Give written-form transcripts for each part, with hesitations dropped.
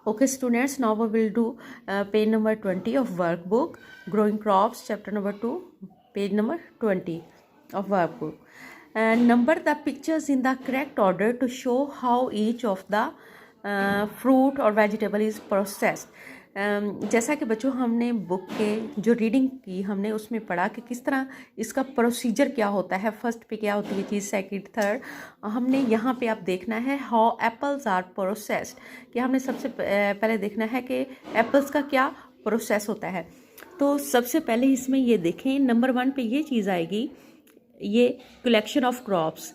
Okay, students, now we will do page number 20 of workbook, Growing Crops, chapter number 2, page number 20 of workbook. And number the pictures in the correct order to show how each of the fruit or vegetable is processed. जैसा कि बच्चों हमने book के जो reading की हमने उसमें पढ़ा कि किस तरह इसका प्रोसीजर क्या होता है, फर्स्ट पे क्या होती है चीज़, सेकंड, थर्ड। हमने यहाँ पे आप देखना है हाउ एप्पल्स आर प्रोसेस्ड, कि हमने सबसे पहले देखना है कि एप्पल्स का क्या प्रोसेस होता है। तो सबसे पहले इसमें ये देखें, नंबर 1 पे ये चीज़ आएगी, ये कलेक्शन ऑफ क्रॉप्स,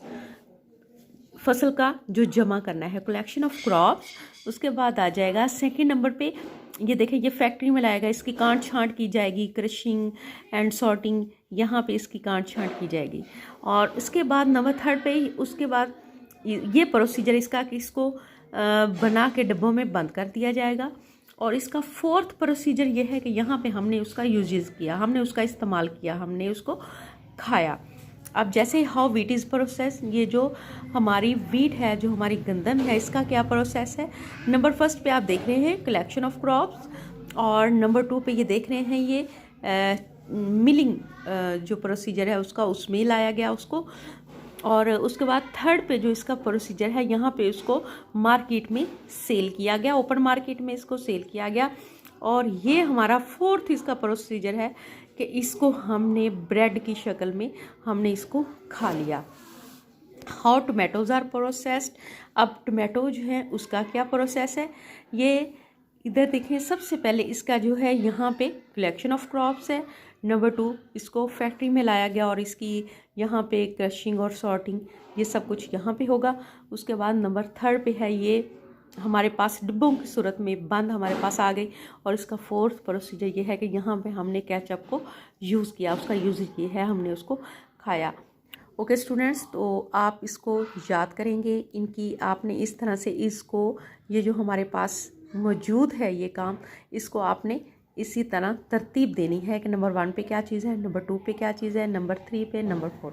फसल का जो जमा करना है, कलेक्शन ऑफ क्रॉप्स। उसके बाद आ जाएगा सेकंड नंबर पे, ये देखें ये फैक्ट्री में लाएगा, इसकी काट छांट की जाएगी, क्रशिंग एंड सॉर्टिंग, यहाँ पे इसकी काट छांट की जाएगी। और उसके बाद नंबर 3 पे उसके बाद ये प्रोसीजर इसका कि इसको बना के डिब्बों में बंद कर दिया जाएगा। और इसका 4th प्रोसीजर ये है कि यहाँ पे हमने उसका यूजेस किया, हमने उसका इस्तेमाल किया, हमने उसको खाया। अब जैसे हाउ वीट इज़ प्रोसेस, ये जो हमारी वीट है, जो हमारी गंदम है, इसका क्या प्रोसेस है। नंबर 1 पे आप देख रहे हैं कलेक्शन ऑफ क्रॉप्स, और नंबर 2 पे ये देख रहे हैं ये मिलिंग जो प्रोसीजर है उसका, उसमें लाया गया उसको। और उसके बाद 3rd पे जो इसका प्रोसीजर है, यहाँ पे उसको मार्केट में सेल किया गया, ओपन मार्केट में इसको सेल किया गया। और ये हमारा 4th इसका प्रोसीजर है कि इसको हमने ब्रेड की शक्ल में हमने इसको खा लिया। हाउ टोमेटोज़ आर प्रोसेस्ड, अब टोमेटो जो है उसका क्या प्रोसेस है, ये इधर देखें। सबसे पहले इसका जो है यहाँ पे कलेक्शन ऑफ क्रॉप्स है, नंबर 2 इसको फैक्ट्री में लाया गया और इसकी यहाँ पे क्रशिंग और सॉर्टिंग, ये सब कुछ यहाँ पे होगा। उसके बाद नंबर 3 पे है ये हमारे पास डिब्बों की सूरत में बंद हमारे पास आ गई। और इसका 4th प्रोसीजर ये है कि यहाँ पे हमने केचप को यूज़ किया, उसका यूज़ किया है, हमने उसको खाया। ओके स्टूडेंट्स, तो आप इसको याद करेंगे, इनकी आपने इस तरह से इसको, ये जो हमारे पास मौजूद है ये काम, इसको आपने इसी तरह तरतीब देनी है कि नंबर 1 पे क्या चीज़ है, नंबर 2 पे क्या चीज़ है, नंबर 3 पे, नंबर 4।